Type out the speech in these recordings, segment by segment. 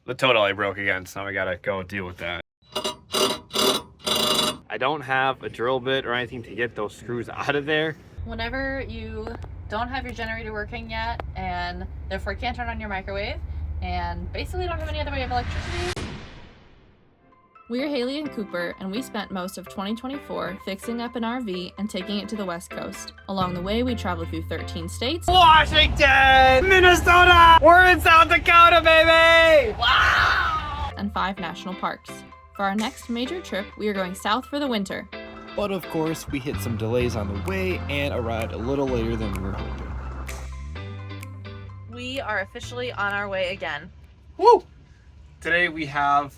The tow dolly broke again, so now we gotta go deal with that. I don't have a drill bit or anything to get those screws out of there. Whenever you don't have your generator working yet and therefore can't turn on your microwave and basically don't have any other way of electricity. We're Haley and Cooper, and we spent most of 2024 fixing up an RV and taking it to the West Coast. Along the way, we traveled through 13 states, Washington, Minnesota, we're in South Dakota, baby! wow, and 5 national parks. For our next major trip, we are going south for the winter. But of course, we hit some delays on the way and arrived a little later than we were hoping. We are officially on our way again. Woo! Today we have,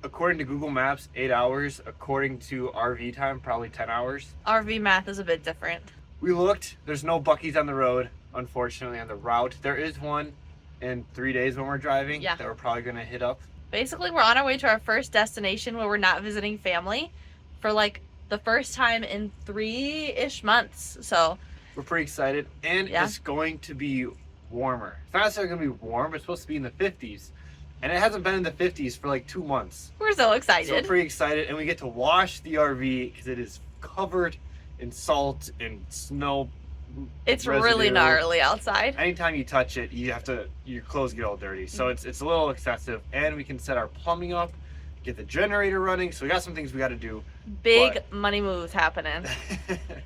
according to Google Maps, 8 hours. According to RV time, probably 10 hours. RV math is a bit different. We looked, there's no Buc-ee's on the road, unfortunately, on the route. There is one in 3 days when we're driving that we're probably gonna hit up. Basically, we're on our way to our first destination where we're not visiting family for like the first time in 3-ish months. So we're pretty excited, and it's going to be warmer. It's not necessarily gonna be warm, but it's supposed to be in the 50s. And it hasn't been in the 50s for like 2 months. We're so excited. So we're pretty excited, and we get to wash the RV because it is covered in salt and snow. It's really gnarly outside. Anytime you touch it, your clothes get all dirty. So it's a little excessive, and we can set our plumbing up, get the generator running. So we got some things we got to do. Big money moves happening.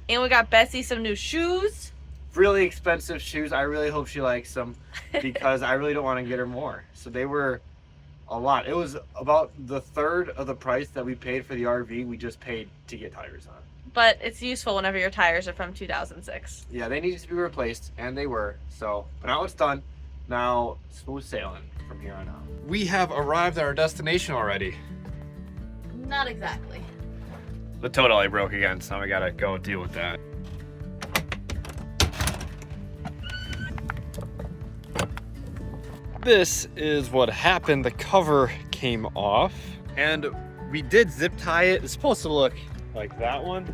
And we got Bessie some new shoes. Really expensive shoes. I really hope she likes them because I really don't want to get her more. So they were a lot. It was about the third of the price that we paid for the RV we just paid to get tires on. But it's useful whenever your tires are from 2006. Yeah, they needed to be replaced, and they were. So, but now it's done. Now, smooth sailing from here on out. We have arrived at our destination already. Not exactly. The tow dolly broke again, so now we gotta go deal with that. This is what happened. The cover came off, and we did zip tie it. It's supposed to look like that one,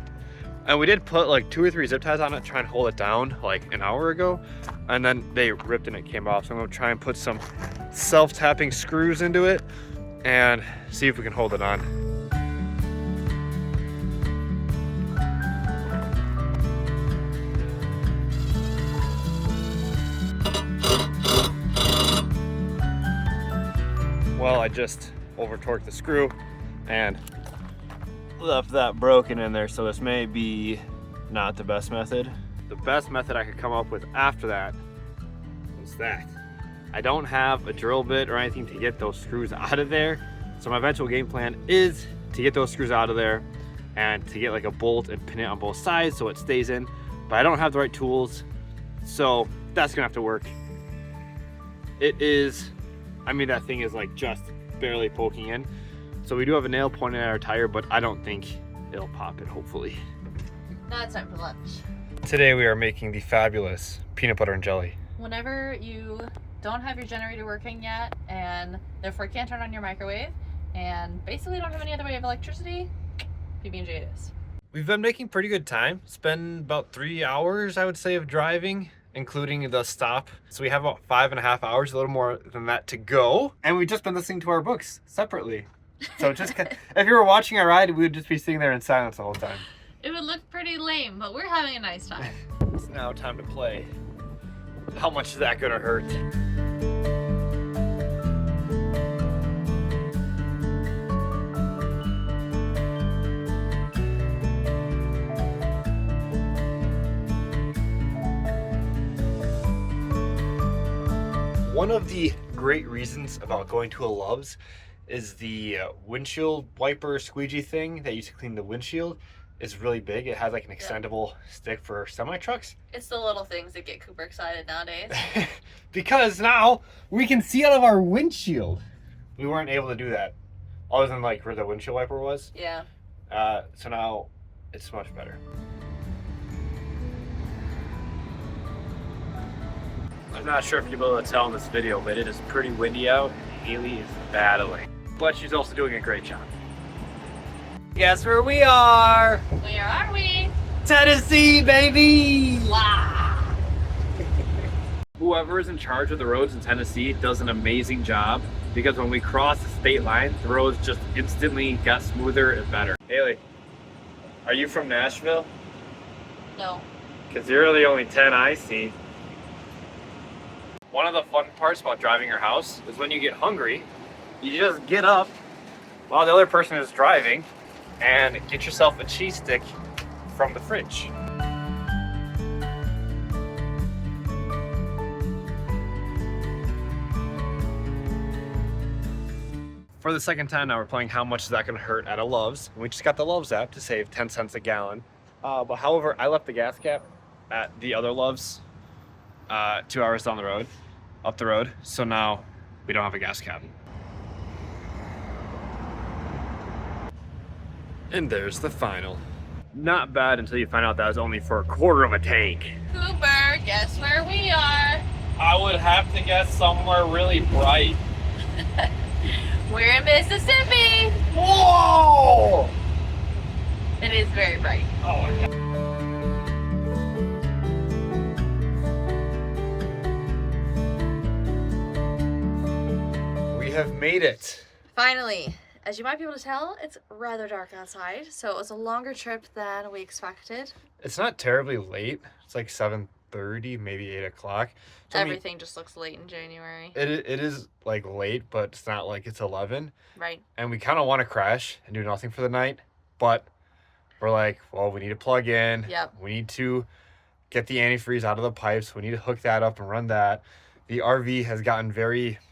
and we did put like 2 or 3 zip ties on it, try and hold it down like an hour ago, and then they ripped and it came off. So I'm gonna try and put some self-tapping screws into it and see if we can hold it on. Well, I just over torqued the screw and left that broken in there, so this may be not the best method. The best method I could come up with after that was that. I don't have a drill bit or anything to get those screws out of there, so my eventual game plan is to get those screws out of there and to get like a bolt and pin it on both sides so it stays in, but I don't have the right tools, so that's gonna have to work. It is, I mean, that thing is like just barely poking in. So we do have a nail pointed at our tire, but I don't think it'll pop it, hopefully. Now it's time for lunch. Today we are making the fabulous peanut butter and jelly. Whenever you don't have your generator working yet and therefore can't turn on your microwave and basically don't have any other way of electricity, PB&J it is. We've been making pretty good time. It's been about 3 hours, I would say, of driving, including the stop. So we have about 5.5 hours, a little more than that to go. And we've just been listening to our books separately. So just, if you were watching our ride, we would just be sitting there in silence the whole time. It would look pretty lame, but we're having a nice time. It's now time to play. How much is that gonna hurt? One of the great reasons about going to a Love's is the windshield wiper squeegee thing that you use to clean the windshield is really big. It has like an extendable stick for semi-trucks. It's the little things that get Cooper excited nowadays. Because now we can see out of our windshield. We weren't able to do that, other than like where the windshield wiper was. Yeah. So now it's much better. I'm not sure if you'll be able to tell in this video, but it is pretty windy out and Haley is battling. But she's also doing a great job. Guess where we are? Where are we? Tennessee, baby! Wow. Whoever is in charge of the roads in Tennessee does an amazing job because when we cross the state line, the roads just instantly got smoother and better. Haley, are you from Nashville? No. Because you're the only 10 I see. One of the fun parts about driving your house is when you get hungry, you just get up while the other person is driving and get yourself a cheese stick from the fridge. For the second time now, we're playing How Much Is That Gonna Hurt at a Love's. We just got the Love's app to save 10 cents a gallon. But however, I left the gas cap at the other Love's 2 hours down the road, up the road. So now we don't have a gas cap. And there's the final. Not bad until you find out that was only for a quarter of a tank. Cooper, guess where we are? I would have to guess somewhere really bright. We're in Mississippi. Whoa! It is very bright. Oh my God. We have made it. Finally. As you might be able to tell, it's rather dark outside, so it was a longer trip than we expected. It's not terribly late. It's like 7:30, maybe 8 o'clock. So Everything just looks late in January. It is like late, but it's not like it's 11. Right. And we kind of want to crash and do nothing for the night, but we're like, well, we need to plug in. Yep. We need to get the antifreeze out of the pipes. We need to hook that up and run that. The RV has gotten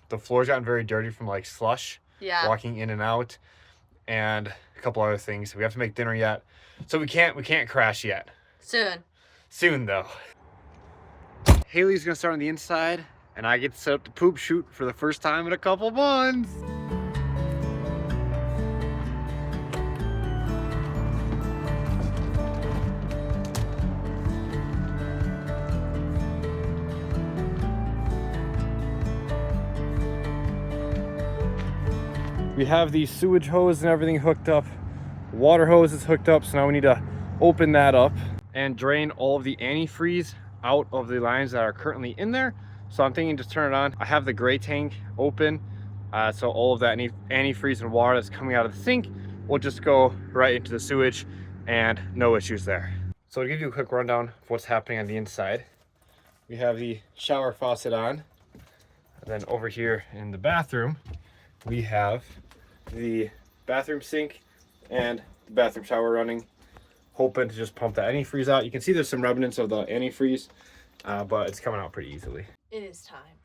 the floor's gotten very dirty from like slush. Yeah. Walking in and out, and a couple other things. We have to make dinner yet, so we can't crash yet. Soon though. Haley's gonna start on the inside, and I get to set up the poop chute for the first time in a couple months. We have the sewage hose and everything hooked up. Water hose is hooked up, so now we need to open that up and drain all of the antifreeze out of the lines that are currently in there. So I'm thinking just turn it on. I have the gray tank open, so all of that antifreeze and water that's coming out of the sink will just go right into the sewage and no issues there. So to give you a quick rundown of what's happening on the inside, we have the shower faucet on, and then over here in the bathroom, we have the bathroom sink and the bathroom shower running, hoping to just pump that antifreeze out. You can see there's some remnants of the antifreeze, but it's coming out pretty easily. It is time.